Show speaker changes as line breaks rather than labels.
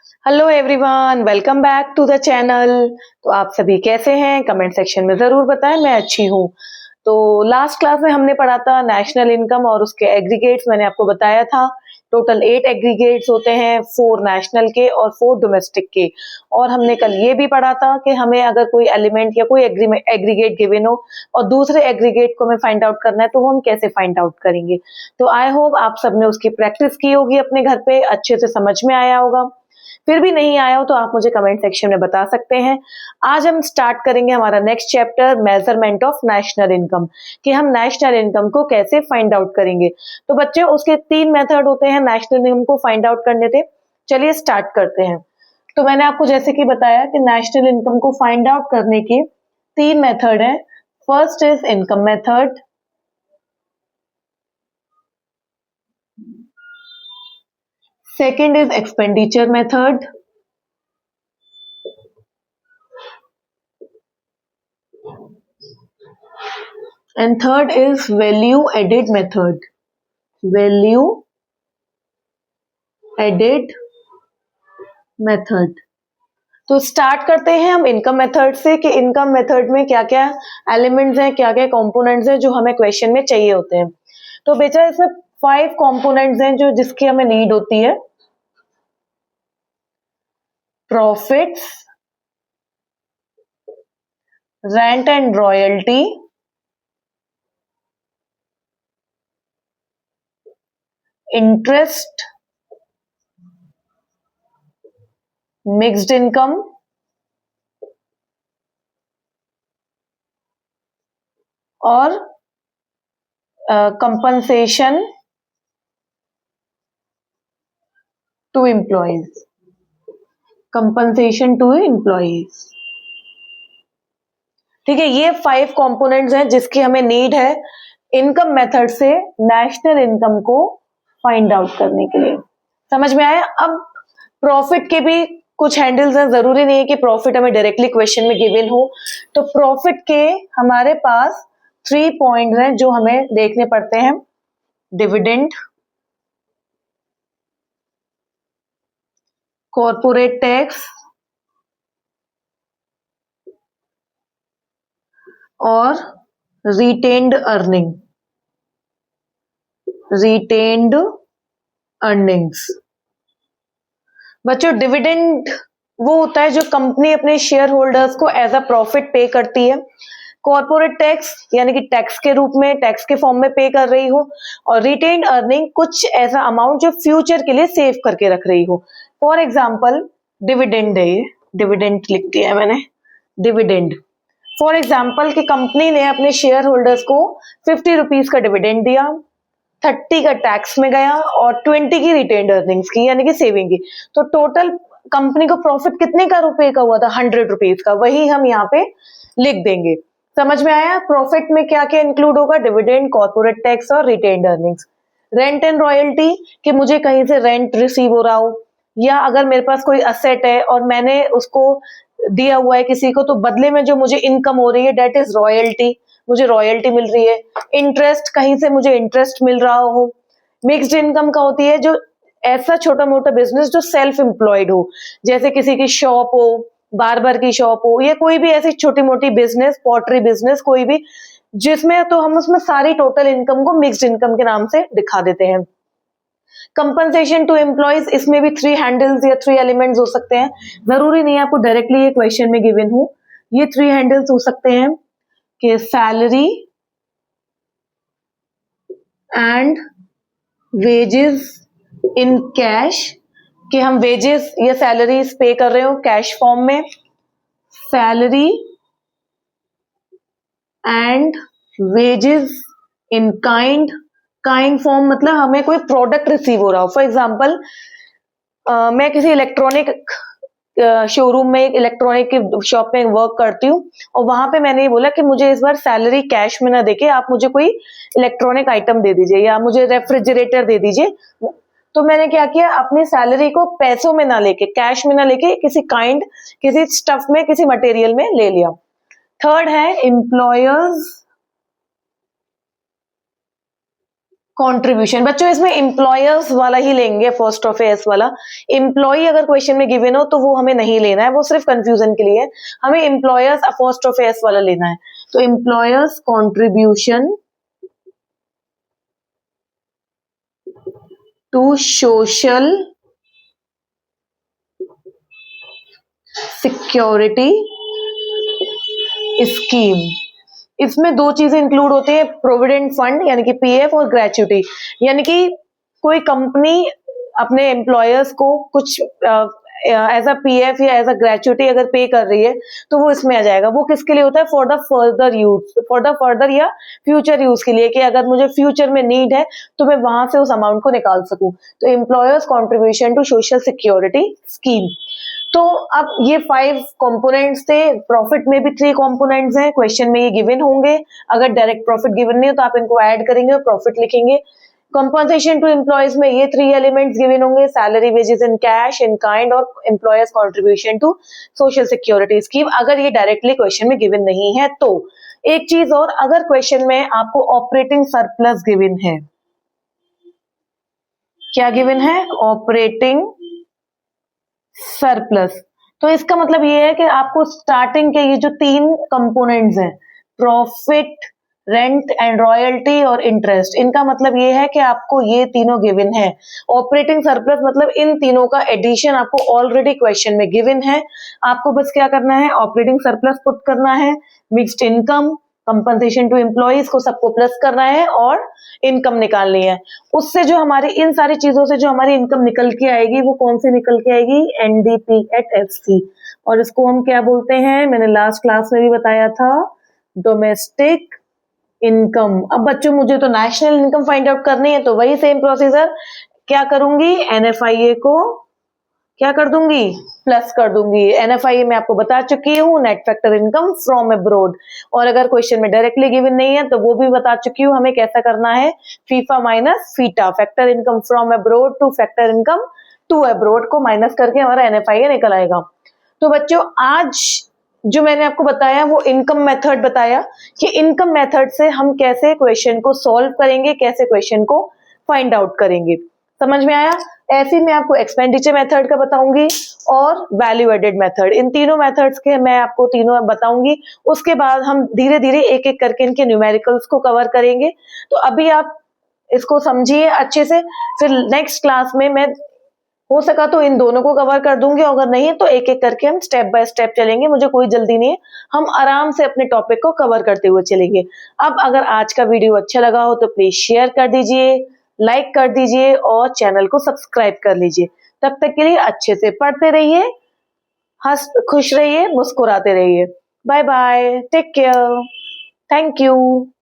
Hello everyone, welcome back to the channel. तो आप सभी कैसे हैं? कमेंट सेक्शन में जरूर बताएं। मैं अच्छी हूँ। तो लास्ट क्लास में हमने पढ़ा था नेशनल इनकम और उसके एग्रीगेट्स। मैंने आपको बताया था टोटल 8 एग्रीगेट्स होते हैं, 4 नेशनल के और 4 डोमेस्टिक के। और हमने कल ये भी पढ़ा था कि हमें अगर कोई एलिमेंट या कोई एग्रीगेट गिवन हो और दूसरे एग्रीगेट को हमें फाइंड आउट करना है तो वो हम कैसे फाइंड आउट करेंगे। तो आई होप आप सबने उसकी प्रैक्टिस की होगी, अपने घर पे अच्छे से समझ में आया होगा। फिर भी नहीं आया हो तो आप मुझे कमेंट सेक्शन में बता सकते हैं। आज हम स्टार्ट करेंगे हमारा next chapter, measurement of national income, कि हम नेशनल इनकम को कैसे फाइंड आउट करेंगे। तो बच्चों, उसके 3 मेथड होते हैं नेशनल इनकम को फाइंड आउट करने के। चलिए स्टार्ट करते हैं। तो मैंने आपको जैसे कि बताया कि नेशनल इनकम को फाइंड आउट करने के 3 मेथड है। First is income method, second is expenditure method, and third is value added method. Value added method. तो स्टार्ट करते हैं हम इनकम मेथड से कि इनकम मेथड में क्या क्या एलिमेंट्स हैं, क्या क्या कंपोनेंट्स हैं जो हमें क्वेश्चन में चाहिए होते हैं। तो बेटा इसमें 5 कंपोनेंट्स हैं जो जिसकी हमें नीड होती है। Profits, rent and royalty, interest, mixed income और compensation to employees. Compensation to employees, ठीक है। ये 5 कंपोनेंट्स हैं जिसकी हमें नीड है इनकम मेथड से नेशनल इनकम को फाइंड आउट करने के लिए। समझ में आया? अब प्रॉफिट के भी कुछ हैंडल्स हैं, जरूरी नहीं है कि प्रॉफिट हमें डायरेक्टली क्वेश्चन में गिवन हो। तो प्रॉफिट के हमारे पास 3 पॉइंट्स हैं जो हमें देखने पड़ते हैं। डिविडेंड, कॉर्पोरेट टैक्स और रिटेन्ड अर्निंग, रिटेन्ड अर्निंग्स। बच्चों, डिविडेंड वो होता है जो कंपनी अपने शेयर होल्डर्स को एज अ प्रॉफिट पे करती है। कॉर्पोरेट टैक्स यानी कि टैक्स के रूप में, टैक्स के फॉर्म में पे कर रही हो। और रिटेन्ड अर्निंग कुछ ऐसा अमाउंट जो फ्यूचर के लिए सेव करके रख रही हो। फॉर एग्जाम्पल डिविडेंड है, ये डिविडेंड लिख दिया है मैंने, डिविडेंड। फॉर एग्जाम्पल कि कंपनी ने अपने शेयर होल्डर्स को 50 रुपीज का डिविडेंड दिया, 30 का टैक्स में गया और 20 की रिटेन्ड अर्निंग्स की यानी कि सेविंग की। तो टोटल कंपनी को प्रॉफिट कितने का रुपए का हुआ था? 100 रुपीज का। वही हम यहाँ पे लिख देंगे। समझ में आया? प्रॉफिट में क्या क्या इंक्लूड होगा? डिविडेंड, कॉर्पोरेट टैक्स और retained earnings. Rent and royalty, कि मुझे कहीं से रेंट रिसीव हो रहा हो, या अगर मेरे पास कोई असेट है और मैंने उसको दिया हुआ है किसी को, तो बदले में जो मुझे इनकम हो रही है डेट इज रॉयल्टी, मुझे रॉयल्टी मिल रही है। इंटरेस्ट, कहीं से मुझे इंटरेस्ट मिल रहा हो। मिक्स्ड इनकम का होती है जो ऐसा छोटा मोटा बिजनेस जो सेल्फ एम्प्लॉयड हो, जैसे किसी की शॉप हो, बार्बर की शॉप हो, या कोई भी ऐसी छोटी मोटी बिजनेस, पॉटरी बिजनेस, कोई भी, जिसमें तो हम उसमें सारी टोटल इनकम को मिक्स्ड इनकम के नाम से दिखा देते हैं। कंपनसेशन टू एम्प्लॉयज, इसमें भी 3 हैंडल्स या 3 एलिमेंट्स हो सकते हैं। जरूरी नहीं है आपको डायरेक्टली ये क्वेश्चन में गिवन हो। ये 3 हैंडल्स हो सकते हैं कि salary and wages in cash, कि हम वेजेस या सैलरीज पे कर रहे हो कैश फॉर्म में। Salary and wages in kind, kind form मतलब हमें कोई प्रोडक्ट रिसीव हो रहा हो। फॉर एग्जाम्पल मैं किसी इलेक्ट्रॉनिक शोरूम में, एक इलेक्ट्रॉनिक की शॉप में वर्क करती हूँ और वहां पे मैंने ये बोला कि मुझे इस बार सैलरी कैश में ना देके आप मुझे कोई इलेक्ट्रॉनिक आइटम दे दीजिए या मुझे रेफ्रिजरेटर दे दीजिए। तो मैंने क्या किया, अपनी सैलरी को पैसों में ना लेके, कैश में ना लेके, किसी काइंड, किसी स्टफ में, किसी मटेरियल में ले लिया। थर्ड है एम्प्लॉयर्स कंट्रीब्यूशन। बच्चों इसमें एम्प्लॉयर्स वाला ही लेंगे, फर्स्ट ऑफ एस वाला। एम्प्लॉय अगर क्वेश्चन में गिवन हो तो वो हमें नहीं लेना है, वो सिर्फ कंफ्यूजन के लिए है। हमें एम्प्लॉयर्स फर्स्ट ऑफ एस वाला लेना है। तो employers contribution to social security scheme. इसमें दो चीजें इंक्लूड होती है, प्रोविडेंट फंड यानी कि पीएफ और ग्रेच्युटी। यानी कि कोई कंपनी अपने एम्प्लॉयर्स को कुछ एज अ पीएफ या एज अ ग्रेच्युटी अगर पे कर रही है तो वो इसमें आ जाएगा। वो किसके लिए होता है? For the further use, for the further या फ्यूचर यूज के लिए, कि अगर मुझे फ्यूचर में नीड है तो मैं वहां से उस अमाउंट को निकाल सकूं। तो employers contribution to social security scheme. तो अब ये 5 कंपोनेंट्स थे। प्रॉफिट में भी 3 कंपोनेंट्स हैं, क्वेश्चन में ये गिवन होंगे। अगर डायरेक्ट प्रॉफिट गिवन नहीं है तो आप इनको ऐड करेंगे और प्रॉफिट लिखेंगे। कंपनसेशन टू एम्प्लॉयज में ये 3 एलिमेंट्स गिवन होंगे, salary, wages in cash, in kind और employers contribution to social security scheme, अगर ये डायरेक्टली क्वेश्चन में गिवन नहीं है तो। एक चीज और, अगर क्वेश्चन में आपको ऑपरेटिंग सरप्लस गिवन है, क्या गिवन है? ऑपरेटिंग सरप्लस, तो इसका मतलब ये है कि आपको स्टार्टिंग के ये जो 3 कंपोनेंट्स हैं, प्रॉफिट, रेंट एंड रॉयल्टी और इंटरेस्ट, इनका मतलब ये है कि आपको ये तीनों गिवन है। ऑपरेटिंग सरप्लस मतलब इन तीनों का एडिशन आपको ऑलरेडी क्वेश्चन में गिवन है। आपको बस क्या करना है? ऑपरेटिंग सरप्लस पुट करना है, mixed income, compensation to employees को सबको प्लस करना है और इनकम निकालनी है। उससे जो हमारी इन सारी चीजों से जो हमारी इनकम निकल के आएगी वो कौन सी निकल के आएगी? NDP at FC. और इसको हम क्या बोलते हैं? मैंने लास्ट क्लास में भी बताया था, डोमेस्टिक इनकम। अब बच्चों मुझे तो नेशनल इनकम फाइंड आउट करनी है, तो वही सेम प्रोसीजर क्या करूंगी? एनएफआईए को क्या कर दूंगी? प्लस कर दूंगी। एनएफआईए में आपको बता चुकी हूँ, net factor income from abroad. और अगर क्वेश्चन में डायरेक्टली गिवन नहीं है तो वो भी बता चुकी हूँ, हमें कैसा करना है? FIFA minus FITA, factor income from abroad to factor income to abroad को माइनस करके हमारा एनएफआईए निकल आएगा। तो बच्चों आज जो मैंने आपको बताया वो इनकम मेथड बताया कि इनकम मेथड से हम कैसे क्वेश्चन को सॉल्व करेंगे, कैसे क्वेश्चन को फाइंड आउट करेंगे। समझ में आया? ऐसे मैं आपको एक्सपेंडिचर मेथड का बताऊंगी और वैल्यू एडेड मेथड, इन तीनों मेथड्स के मैं आपको तीनों बताऊंगी। उसके बाद हम धीरे धीरे एक एक करके इनके न्यूमेरिकल्स को कवर करेंगे। तो अभी आप इसको समझिए अच्छे से, फिर नेक्स्ट क्लास में मैं हो सका तो इन दोनों को कवर कर दूंगी, अगर नहीं तो एक एक करके हम स्टेप बाय स्टेप चलेंगे। मुझे कोई जल्दी नहीं है, हम आराम से अपने टॉपिक को कवर करते हुए चलेंगे। अब अगर आज का वीडियो अच्छा लगा हो तो प्लीज शेयर कर दीजिए, लाइक कर दीजिए और चैनल को सब्सक्राइब कर लीजिए। तब तक के लिए अच्छे से पढ़ते रहिए, खुश रहिए, मुस्कुराते रहिए। Bye bye, take care, thank you.